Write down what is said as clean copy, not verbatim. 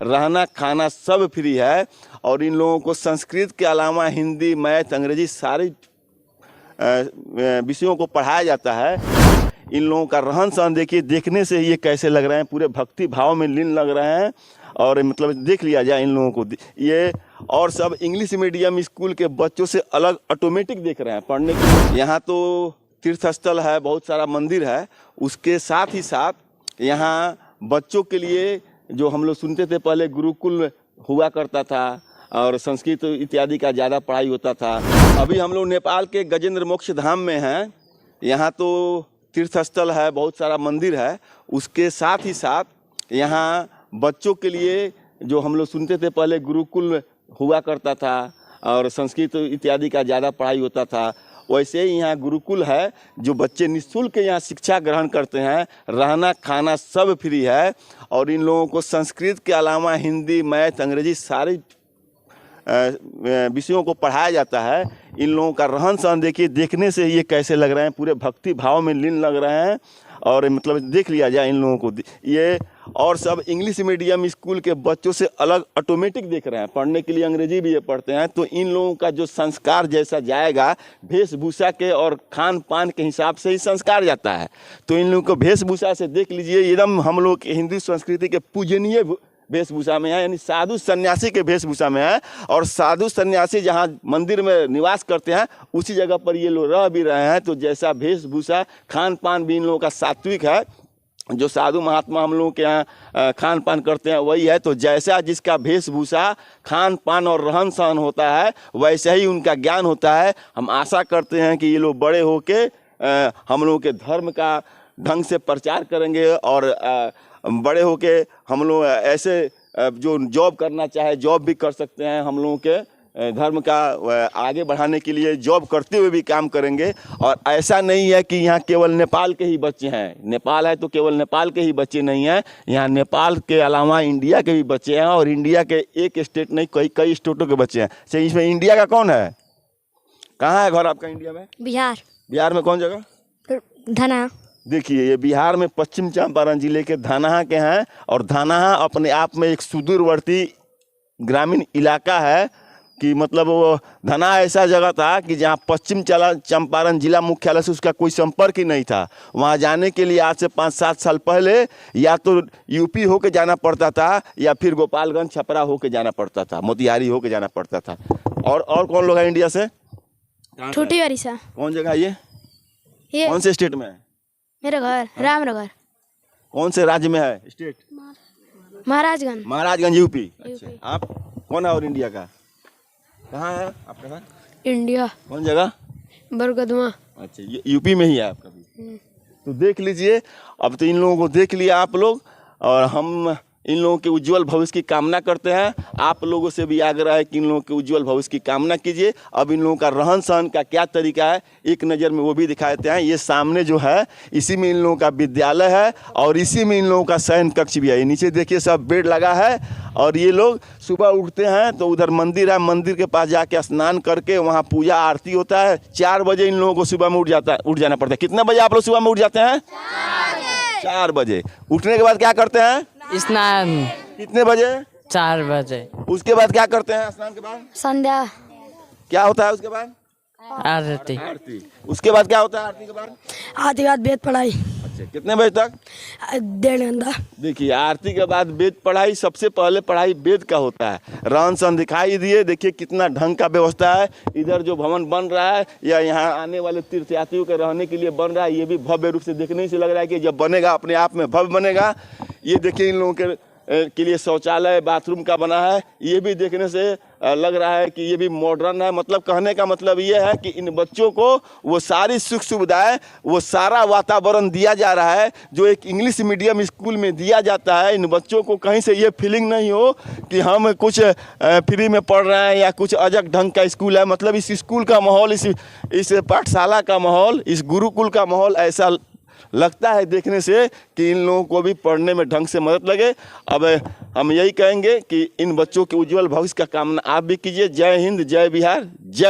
रहना खाना सब फ्री है। और इन लोगों को संस्कृत के अलावा हिंदी, मैथ, अंग्रेजी सारी विषयों को पढ़ाया जाता है। इन लोगों का रहन सहन देखिए, देखने से ये कैसे लग रहे हैं, पूरे भक्ति भाव में लीन लग रहे हैं। और मतलब देख लिया जाए इन लोगों को, ये और सब इंग्लिश मीडियम स्कूल के बच्चों से अलग ऑटोमेटिक देख रहे हैं पढ़ने के। यहाँ तो तीर्थ स्थल है, बहुत सारा मंदिर है, उसके साथ ही साथ यहाँ बच्चों के लिए जो हम लोग सुनते थे पहले गुरुकुल हुआ करता था और संस्कृत इत्यादि का ज़्यादा पढ़ाई होता था। अभी हम लोग नेपाल के गजेंद्र मोक्ष धाम में हैं। यहाँ तो तीर्थ स्थल है, बहुत सारा मंदिर है, उसके साथ ही साथ यहाँ बच्चों के लिए जो हम लोग सुनते थे पहले गुरुकुल हुआ करता था और संस्कृत इत्यादि का ज़्यादा पढ़ाई होता था, वैसे ही यहाँ गुरुकुल है जो बच्चे निःशुल्क यहाँ शिक्षा ग्रहण करते हैं। रहना खाना सब फ्री है। और इन लोगों को संस्कृत के अलावा हिंदी, मैथ, अंग्रेजी सारी विषयों को पढ़ाया जाता है। इन लोगों का रहन सहन देखिए, देखने से ये कैसे लग रहे हैं, पूरे भक्ति भाव में लीन लग रहे हैं। और मतलब देख लिया जाए इन लोगों को, ये और सब इंग्लिश मीडियम स्कूल के बच्चों से अलग ऑटोमेटिक देख रहे हैं पढ़ने के लिए। अंग्रेजी भी ये पढ़ते हैं, तो इन लोगों का जो संस्कार जैसा जाएगा, वेशभूषा के और खान पान के हिसाब से ही संस्कार जाता है। तो इन लोगों को वेशभूषा से देख लीजिए, एकदम हम लोग हिंदू संस्कृति के पूजनीय वेशभूषा में है, यानी साधु सन्यासी के वेशभूषा में है। और साधु सन्यासी जहाँ मंदिर में निवास करते हैं उसी जगह पर ये लोग रह भी रहे हैं। तो जैसा वेशभूषा, खान पान भी इन लोगों का सात्विक है, जो साधु महात्मा हम लोगों के यहाँ खान पान करते हैं वही है। तो जैसा जिसका वेशभूषा, खान पान और रहन सहन होता है, वैसे ही उनका ज्ञान होता है। हम आशा करते हैं कि ये लोग बड़े होके हम लोगों के धर्म का ढंग से प्रचार करेंगे और बड़े होके हम लोग ऐसे जो जॉब करना चाहे जॉब भी कर सकते हैं। हम लोगों के धर्म का आगे बढ़ाने के लिए जॉब करते हुए भी काम करेंगे। और ऐसा नहीं है कि यहाँ केवल नेपाल के ही बच्चे हैं। नेपाल है तो केवल नेपाल के ही बच्चे नहीं हैं, यहाँ नेपाल के अलावा इंडिया के भी बच्चे हैं। और इंडिया के एक स्टेट नहीं, कई स्टेटों के बच्चे हैं। सही, इसमें इंडिया का कौन है? कहाँ है घर आपका इंडिया में? बिहार। बिहार में कौन जगह? धना। देखिए, ये बिहार में पश्चिम चंपारण जिले के धनहा के हैं। और धनहा अपने आप में एक सुदूरवर्ती ग्रामीण इलाका है कि मतलब वो धनहा ऐसा जगह था कि जहाँ पश्चिम चंपारण जिला मुख्यालय से उसका कोई संपर्क ही नहीं था। वहाँ जाने के लिए आज से 5-7 साल पहले या तो यूपी होके जाना पड़ता था या फिर गोपालगंज छपरा होके जाना पड़ता था, मोतिहारी होके जाना पड़ता था। और कौन लोग हैं इंडिया से? छोटी बारिशा। कौन जगह ये कौन से स्टेट में है? मेरा घर रामनगर। कौन से राज्य में है? स्टेट महाराजगंज। महाराजगंज यूपी। अच्छा, आप कौन है? और इंडिया का कहाँ है आपका घर? इंडिया। कौन जगह? बरगदवा। अच्छा, यूपी में ही है आपका भी। तो देख लीजिए, अब तो इन लोगों को देख लिया आप लोग, और हम इन लोगों के उज्जवल भविष्य की कामना करते हैं। आप लोगों से भी आग्रह है कि इन लोगों के उज्जवल भविष्य की कामना कीजिए। अब इन लोगों का रहन सहन का क्या तरीका है, एक नज़र में वो भी दिखा देते हैं। ये सामने जो है, इसी में इन लोगों का विद्यालय है और इसी में इन लोगों का शयन कक्ष भी है। ये नीचे देखिए सब बेड लगा है। और ये लोग सुबह उठते हैं तो उधर मंदिर है, मंदिर के पास जाके स्नान करके वहाँ पूजा आरती होता है। 4 बजे इन लोगों को सुबह में उठ जाना पड़ता है। कितने बजे आप लोग सुबह में उठ जाते हैं? 4 बजे। उठने के बाद क्या करते हैं? स्नान। कितने बजे? 4 बजे। उसके बाद क्या करते हैं? स्नान के बाद संध्या। क्या होता है उसके बाद? आरती। उसके बाद क्या होता है आरती के बाद? आरती के बाद वेद पढ़ाई। अच्छा, कितने बजे तक? 1.5 घंटा। देखिए, आरती के बाद वेद पढ़ाई, सबसे पहले पढ़ाई वेद का होता है। रहन सहन दिखाई दिए, देखिए कितना ढंग का व्यवस्था है। इधर जो भवन बन रहा है या यहाँ आने वाले तीर्थयात्रियों के रहने के लिए बन रहा है, ये भी भव्य रूप से देखने से लग रहा है कि जब बनेगा अपने आप में भव्य बनेगा। ये देखिए इन लोगों के लिए शौचालय बाथरूम का बना है, ये भी देखने से लग रहा है कि ये भी मॉडर्न है। मतलब कहने का मतलब ये है कि इन बच्चों को वो सारी सुख सुविधाएं, वो सारा वातावरण दिया जा रहा है जो एक इंग्लिश मीडियम स्कूल में दिया जाता है। इन बच्चों को कहीं से ये फीलिंग नहीं हो कि हम कुछ फ्री में पढ़ रहे हैं या कुछ अजब ढंग का स्कूल है। मतलब इस स्कूल का माहौल, इस पाठशाला का माहौल, इस गुरुकुल का माहौल ऐसा लगता है देखने से कि इन लोगों को भी पढ़ने में ढंग से मदद लगे। अब हम यही कहेंगे कि इन बच्चों के उज्जवल भविष्य का कामना आप भी कीजिए। जय हिंद, जय बिहार, जय